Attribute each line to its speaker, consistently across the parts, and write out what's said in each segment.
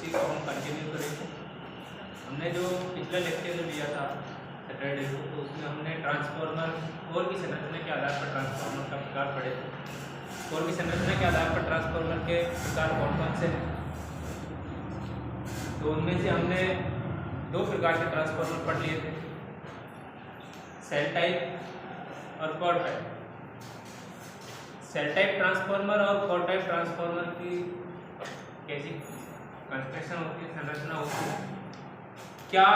Speaker 1: इसी को हम कंटिन्यू करेंगे। हमने जो पिछला लेक्चर जो लिया था सैटरडे को, तो उसमें हमने ट्रांसफार्मर कोर की संरचना के आधार पर ट्रांसफार्मर का प्रकार पढ़े थे। कोर की संरचना के आधार पर ट्रांसफार्मर के प्रकार कौन कौन से हैं, तो उनमें से हमने 2 प्रकार के ट्रांसफार्मर पढ़ लिए थे, सेल टाइप और core type. Shell type transformer और कोर टाइप ट्रांसफार्मर की कैसी कंस्ट्रक्शन होती है, संरचना होती है, क्या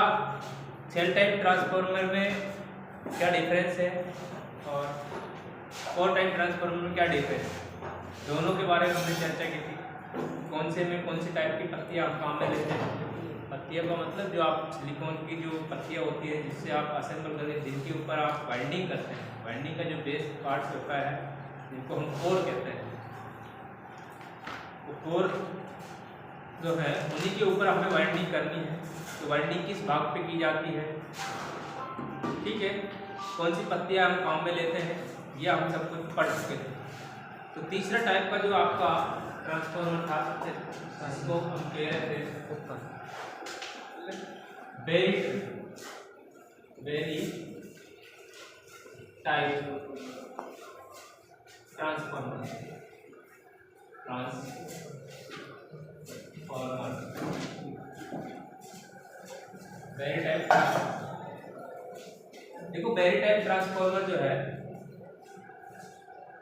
Speaker 1: सेल टाइप ट्रांसफार्मर में क्या डिफरेंस है और कोर टाइप ट्रांसफार्मर में क्या डिफरेंस है, दोनों के बारे में हमने चर्चा की थी। कौन से में कौन सी टाइप की पत्तियाँ आप काम में लेते हैं। पत्तियों का मतलब जो आप सिलिकॉन की जो पत्तियाँ होती है जिससे आप असेंबल करके जिनके ऊपर आप वाइंडिंग करते हैं, वाइंडिंग का जो बेस पार्ट्स होता है जिनको हम कोर कहते हैं, वो कोर जो है उन्हीं के ऊपर हमें वाइंडिंग करनी है। तो वाइंडिंग किस भाग पे की जाती है, ठीक है, कौन सी पत्तियाँ हम काम में लेते हैं, यह हम सब कुछ पढ़ चुके थे। तो तीसरा टाइप का जो आपका ट्रांसफार्मर था जिसको हम कह रहे थे very type transformer. Very type देखो, वेरी टाइप ट्रांसफार्मर जो है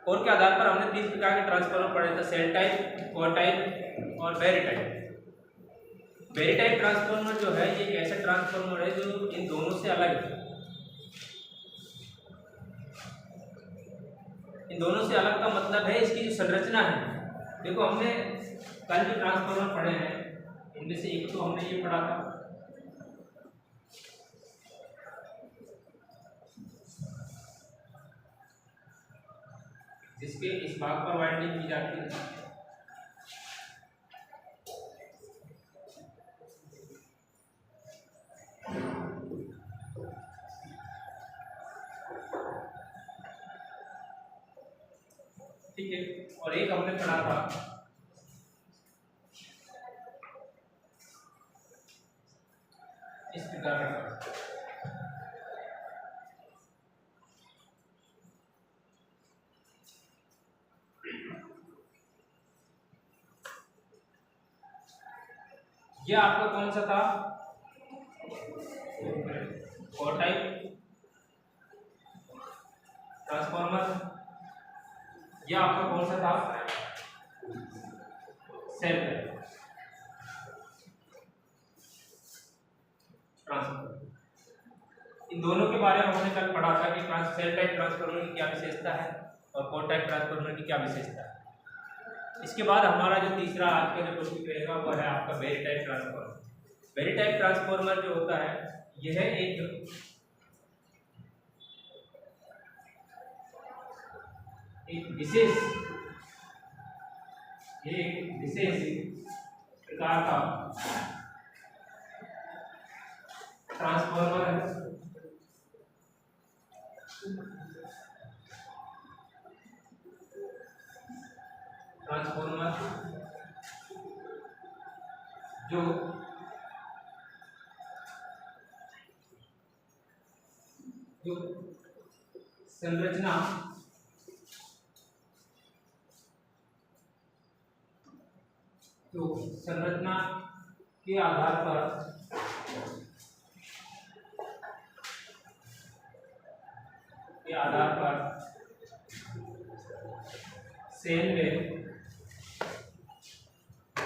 Speaker 1: कोर के आधार पर हमने 3 प्रकार के ट्रांसफार्मर पढ़े थे, सेल टाइप, कोर टाइप और very type. Very type transformer जो है ये एक ऐसा ट्रांसफार्मर है जो इन दोनों से अलग है। इन दोनों से अलग का मतलब है इसकी जो संरचना है। देखो हमने कल जो ट्रांसफार्मर पढ़े हैं इनमें से एक तो हमने ये पढ़ा था जिसके इस भाग पर वाइंडिंग की जाती है, ठीक है, और एक हमने पढ़ा था इस प्रकार का, ये आपका कौन सा था, कोर टाइप ट्रांसफार्मर। यह आपका कौन सा था, सेल ट्रांसफार्मर। इन दोनों के बारे में हमने कल पढ़ा था कि सेल टाइप ट्रांसफार्मर की क्या विशेषता है और कोर टाइप ट्रांसफार्मर की क्या विशेषता है। इसके बाद हमारा जो तीसरा आज का जो टॉपिक रहेगा वो है आपका very type transformer. Very type transformer जो होता है यह एक विशेष प्रकार का ट्रांसफार्मर है जो संरचना के आधार पर सेल में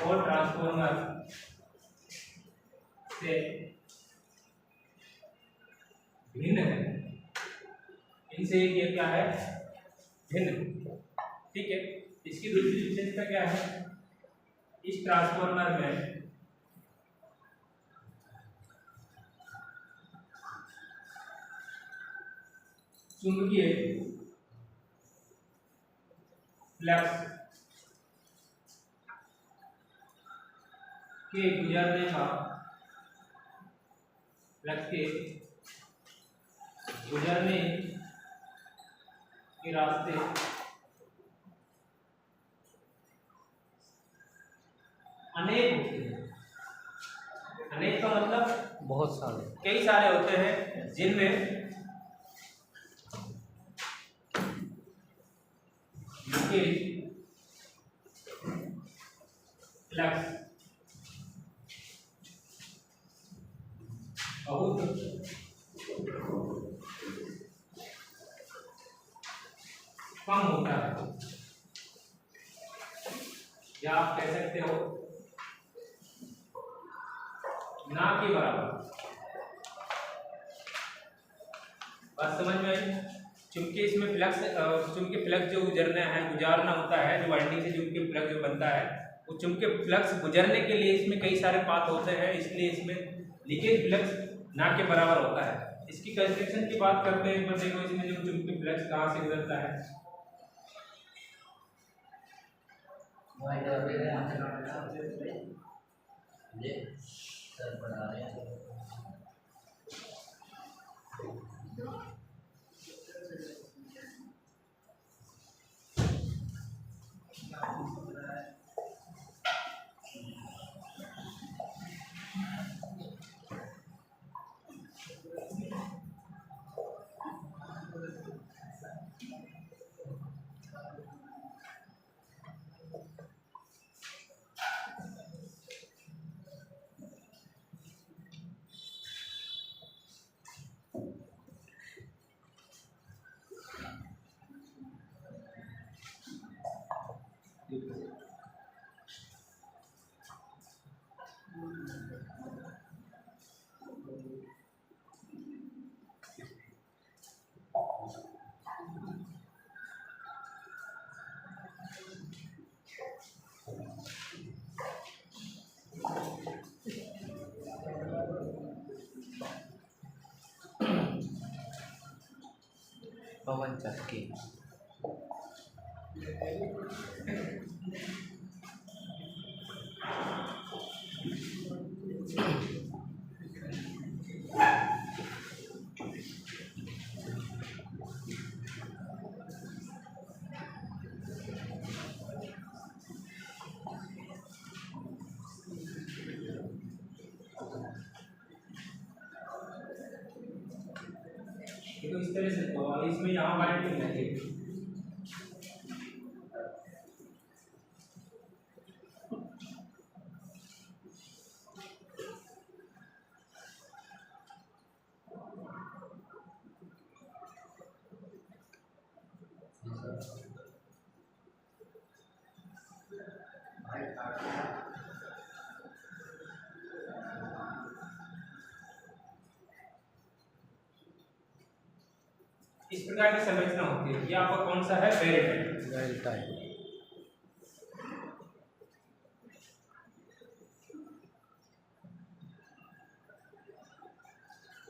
Speaker 1: और ट्रांसफार्मर से भिन्न है। इनसे ये क्या है, भिन्न, ठीक है। इसकी दूसरी विशेषता क्या है, इस ट्रांसफार्मर में चुंबकीय फ्लक्स के गुजरने का, फ्लक्स के गुजरने के रास्ते अनेक होते हैं। अनेक का मतलब
Speaker 2: बहुत सारे,
Speaker 1: कई सारे होते हैं जिनमें फ्लक्स बहुत कम होता है, या आप कह सकते हो ना के बराबर। बात समझ में आई? चूंकि इसमें चूंकि फ्लक्स जो गुजारना होता है, जो वाइंडिंग से चूंकि फ्लक्स जो बनता है, वो चूंकि फ्लक्स गुजरने के लिए इसमें कई सारे पाथ होते हैं, इसलिए इसमें लीकेज फ्लक्स ना के बराबर होता है। इसकी कंस्ट्रक्शन की बात करते हैं, पर देखो इसमें जो चूंकि फ्लक्स कहाँ से गुजरता है,
Speaker 2: पवन चक्की,
Speaker 1: तो इस तरह से तो इसमें यहाँ वाइंडिंग है। इस प्रकार की संरचना होती है। ये आपका कौन सा है?
Speaker 2: Well time.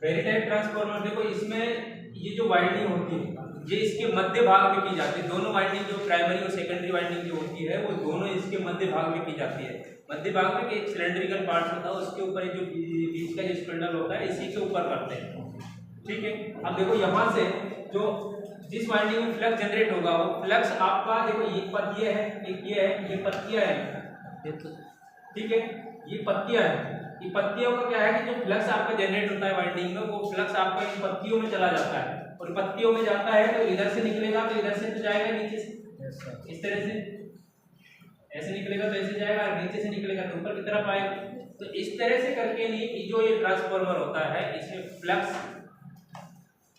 Speaker 1: Very type transformer देखो, इसमें ये जो वाइंडिंग होती है ये इसके मध्य भाग में की जाती है। दोनों वाइंडिंग जो प्राइमरी और सेकेंडरी वाइंडिंग जो होती है वो दोनों इसके मध्य भाग में की जाती है। मध्य भाग में एक सिलेंड्रिकल पार्ट होता है, उसके ऊपर जो बीच का जो स्पिंडल होता है इसी के ऊपर करते हैं। ठीक है, अब देखो यहाँ से जो जिस वाइंडिंग में फ्लक्स जनरेट होगा वो फ्लक्स आपका देखो ये पथ ये है, एक ये है, ये पत्तियां है, ठीक है, ये पत्तियां है। ये पत्तियों का क्या है कि जो फ्लक्स आपका जनरेट होता है वाइंडिंग में वो फ्लक्स आपका इन पत्तियों में चला जाता है, और पत्तियों में जाता है तो इधर से निकलेगा तो इधर से तो जाएगा नीचे से, इस तरह से ऐसे निकलेगा तो ऐसे जाएगा, नीचे से निकलेगा तो ऊपर की तरफ आएगा। तो इस तरह से करके नहीं जो ये ट्रांसफार्मर होता है इसमें फ्लक्स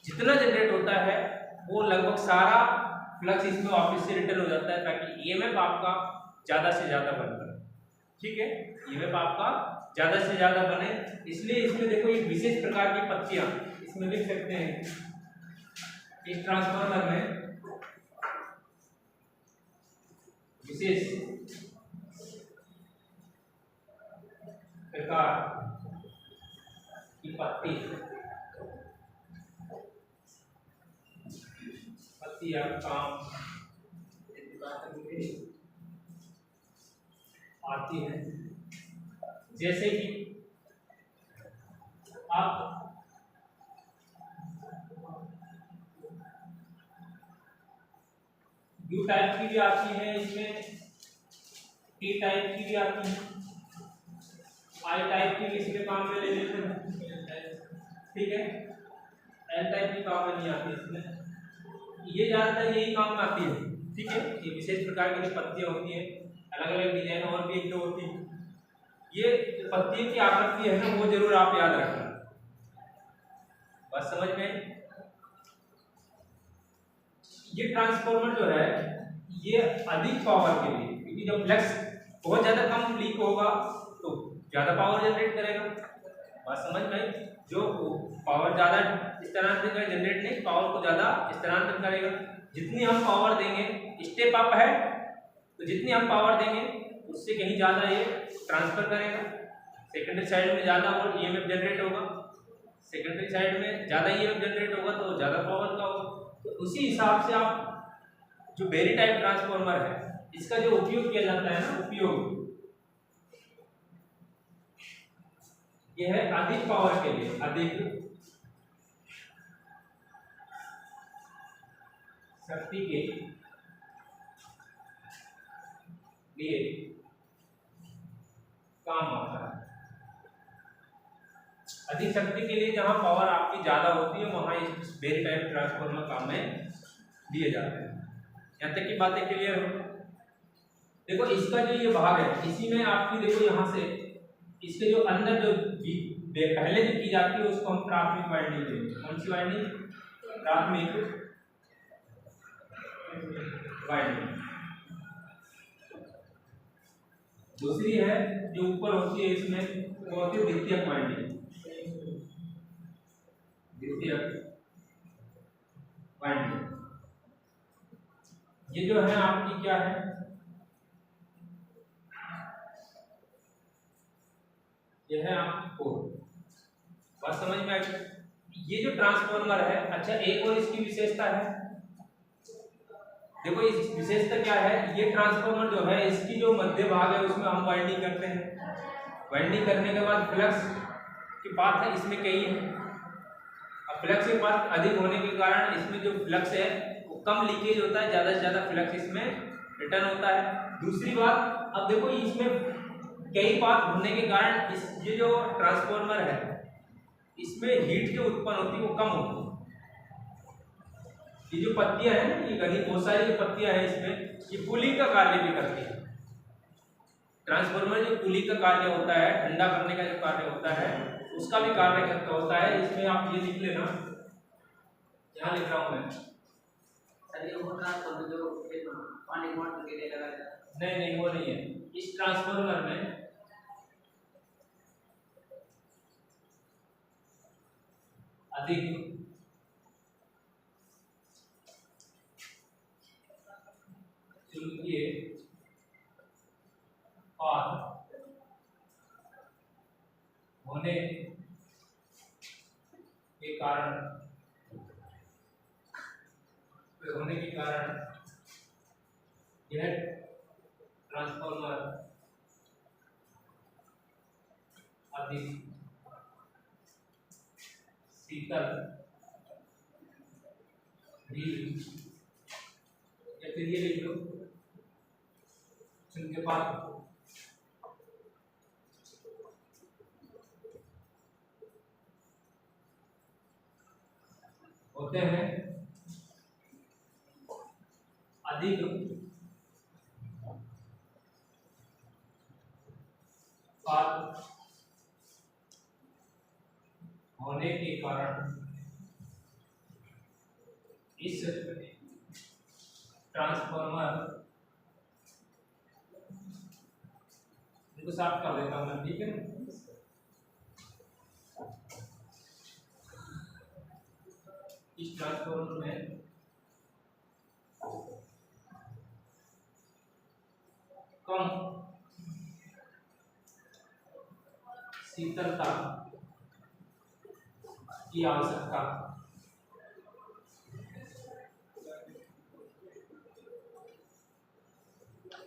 Speaker 1: जितना जनरेट होता है वो लगभग सारा फ्लक्स इसमें वापस से रिटर्न हो जाता है, ताकि ईएमएफ आपका ज्यादा से ज्यादा बनता है। ठीक है, ईएमएफ आपका ज्यादा से ज्यादा बने, इसलिए इसमें देखो एक विशेष प्रकार की पत्तियां इसमें लिख सकते हैं। इस ट्रांसफार्मर में विशेष प्रकार की पत्तियां काम आती है। जैसे कि आप यू टाइप की भी आती है, इसमें टी टाइप की भी आती है, आई टाइप की किसी के काम में ले लेते हैं, ठीक है। एल टाइप की काम में नहीं आती इसमें, ये ज़्यादातर यही काम में आती है, ठीक है। ये विशेष प्रकार की जो पत्तियाँ होती हैं, अलग अलग डिजाइन और भी एक दो होती है, ये पत्तियों की आकृति है ना, वो जरूर आप याद रखना। बात समझ में? ये ट्रांसफार्मर जो है ये अधिक पावर के लिए, क्योंकि जब फ्लक्स बहुत ज्यादा कम लीक होगा तो ज्यादा पावर जनरेट करेगा। बात समझ में? जो पावर ज्यादा स्थानांतरित करेगा, जनरेट नहीं, पावर को ज्यादा स्थानांतरित करेगा। जितनी हम पावर देंगे, स्टेप अप है तो जितनी हम पावर देंगे उससे कहीं ज्यादा ये ट्रांसफर करेगा। सेकेंडरी साइड में ज्यादा और ईएमएफ जनरेट होगा, सेकेंडरी साइड में ज्यादा ईएमएफ जनरेट होगा तो ज्यादा पावर का होगा। तो उसी हिसाब से आप जो बेरी टाइप ट्रांसफार्मर है इसका जो उपयोग किया जाता है ना, उपयोग यह है अधिक पावर के लिए, अधिक शक्ति के लिए काम आता है। अधिक शक्ति के लिए जहां पावर आपकी ज्यादा होती है वहां इस बेरी टाइप ट्रांसफार्मर काम में दिए जाते हैं। यहाँ तक की बातें क्लियर हो? देखो इसका जो ये भाग है इसी में आपकी, देखो यहाँ से इसके जो अंदर जो पहले जो की जाती है उसको हम प्राथमिक वाइंडिंग देते हैं। कौन सी वाइंडिंग? प्राथमिक वाइंडिंग। दूसरी है जो ऊपर होती है इसमें, वो होती है द्वितीयक वाइंडिंग। द्वितीयक वाइंडिंग ये जो है आपकी क्या है, यह है आपकी कोर। बात समझ में आई? ये जो ट्रांसफार्मर है, अच्छा एक और इसकी विशेषता है, देखो इस विशेषता क्या है, ये ट्रांसफार्मर जो है इसकी जो मध्य भाग है उसमें हम वाइंडिंग करते हैं। वाइंडिंग करने के बाद फ्लक्स की पाथ है इसमें कई है। अब फ्लक्स की पाथ अधिक होने के कारण इसमें जो फ्लक्स है वो कम लीकेज होता है, ज्यादा से ज्यादा फ्लक्स इसमें रिटर्न होता है। दूसरी बात, अब देखो इसमें कई पाथ होने के कारण इस ये जो ट्रांसफार्मर है इसमें हीट जो उत्पन्न होती है वो कम होती है। ये जो पत्तियां हैं ना, ये घनी बहुत सारी जो पत्तियां हैं इसमें, ये कूलिंग का कार्य भी करती है। ट्रांसफार्मर जो कूलिंग का कार्य होता है, ठंडा करने का जो कार्य होता है उसका भी कार्य करता होता है। इसमें आप ये लिख लेना, यहाँ लिख रहा हूँ मैं।
Speaker 2: जो पानी मोटर के लिए लगाया जाता है।
Speaker 1: नहीं वो नहीं है। इस ट्रांसफार्मर में अधिक चुंबकीय पाथ होने के कारण यह ट्रांसफार्मर अधिक शीतल भी, या फिर ये लिख लो चुंबकीय पाथ होते हैं, अधिक पाथ होने के कारण इस ट्रांसफार्मर, इनको साफ कर देता हूं मैं, ठीक है। इस ट्रांसफार्मर में कम शीतलता की आवश्यकता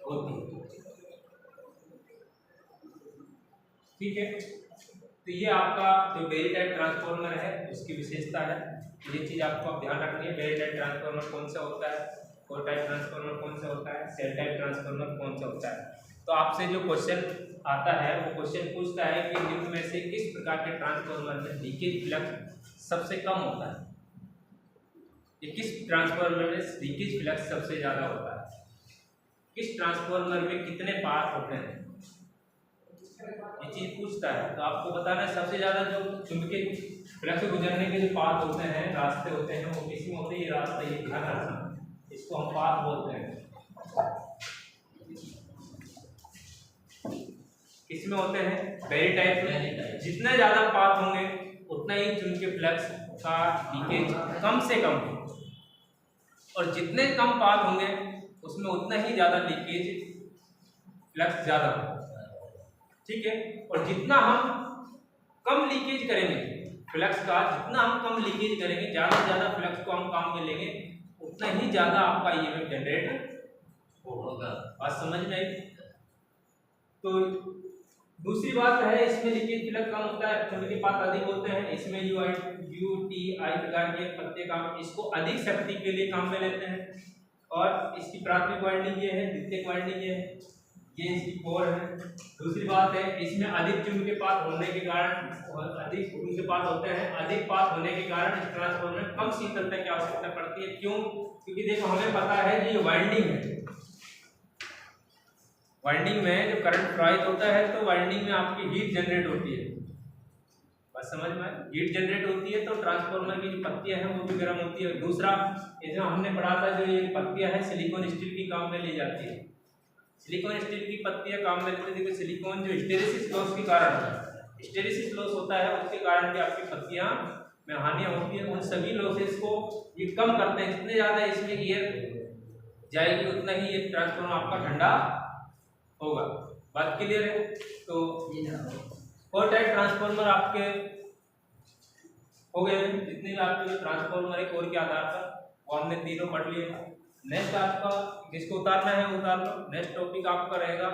Speaker 1: होती है, ठीक है। तो ये आपका जो बेरी टाइप ट्रांसफार्मर है उसकी विशेषता है। ये चीज आपको आप ध्यान रखनी है। बेरी टाइप ट्रांसफार्मर कौन सा होता है, कोर टाइप ट्रांसफार्मर कौन सा होता है, सेल टाइप ट्रांसफार्मर कौन सा होता है। तो आपसे जो क्वेश्चन आता है वो क्वेश्चन पूछता है कि निम्न में से किस प्रकार के ट्रांसफार्मर में लीकेज फ्लक्स सबसे कम होता है, ये किस ट्रांसफार्मर में लीकेज फ्लक्स सबसे ज़्यादा होता है, किस ट्रांसफार्मर में कितने पाथ होते हैं, ये चीज़ पूछता है। तो आपको बताना है सबसे ज़्यादा जो चुंबकीय फ्लक्स से गुजरने के जो पाथ होते हैं, रास्ते होते हैं, वो किसी में होते हैं, ये रास्ता ये ध्यान रखना, इसको हम पाथ बोलते हैं। किसमें होते हैं, बेरी टाइप में। जितने ज़्यादा पाथ होंगे उतना ही चुंबकीय फ्लक्स का लीकेज कम से कम हो, और जितने कम पाथ होंगे उसमें उतना ही ज़्यादा लीकेज फ्लक्स ज़्यादा हो, ठीक है। और जितना हम कम लीकेज करेंगे फ्लक्स का, जितना हम कम लीकेज करेंगे, ज़्यादा से ज़्यादा फ्लक्स को हम काम में लेंगे, उतना ही ज़्यादा आपका ईएमएफ जनरेट होगा। बात समझ में आई? तो दूसरी बात है, इसमें लीकेज फ्लक्स कम होता है, चुंबकीय पाथ अधिक होते हैं, इसमें UTI प्रकार के पत्ते काम इसको अधिक शक्ति के लिए काम में लेते हैं, और इसकी प्राथमिक वाइंडिंग ये है, द्वितीयक वाइंडिंग ये है, ये इसकी कोर है। दूसरी बात है, इसमें अधिक चुंबकीय पाथ होने के कारण, अधिक चुंबकीय पाथ होते हैं, अधिक पाथ होने के कारण इस ट्रांसफार्मर में कम शीतलता की आवश्यकता पड़ती है। क्यों? क्योंकि देखो हमें पता है कि ये वाइंडिंग है, वाइंडिंग में जो करंट प्रवाहित होता है तो वाइंडिंग में आपकी हीट जनरेट होती है। बस समझ में, हीट जनरेट होती है तो ट्रांसफार्मर की जो पत्तियां हैं वो भी गर्म होती है। दूसरा, ये जो हमने पढ़ा था, जो ये पत्तियां हैं सिलिकॉन स्टील की काम में ली जाती है। सिलिकॉन स्टील की पत्तियां काम में लेते हैं, सिलिकॉन जो हिस्टेरिसिस लॉस के कारण, हिस्टेरिसिस लॉस होता है उसके कारण भी आपकी पत्तियां में हानियां होती है। उन सभी लॉसेस को ये कम करते हैं, जितने ज़्यादा इसमें एयर जाएगी उतना ही ये ट्रांसफार्मर आपका ठंडा होगा। बात क्लियर है? तो कोर टाइप ट्रांसफार्मर आपके हो गए, जितने भी आपके ट्रांसफार्मर है कोर के आधार पर, वो हमने तीनों पढ़ लिए। नेक्स्ट आपका जिसको उतारना है उतार लो। नेक्स्ट टॉपिक आपका रहेगा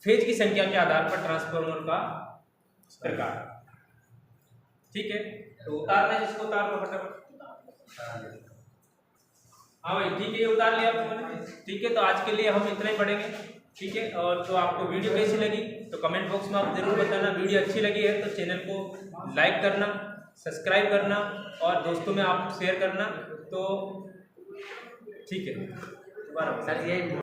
Speaker 1: फेज की संख्या के आधार पर ट्रांसफार्मर का प्रकार, ठीक है। तो उतारना है, जिसको उतार लो फटाफट। हाँ भाई ठीक है, ये उतार लिया आपने, ठीक है। तो आज के लिए हम इतना ही पढ़ेंगे, ठीक है। और तो आपको वीडियो कैसी लगी तो कमेंट बॉक्स में आप जरूर बताना। वीडियो अच्छी लगी है तो चैनल को लाइक करना, सब्सक्राइब करना और दोस्तों में आप शेयर करना। तो ठीक है, दोबारा सर ये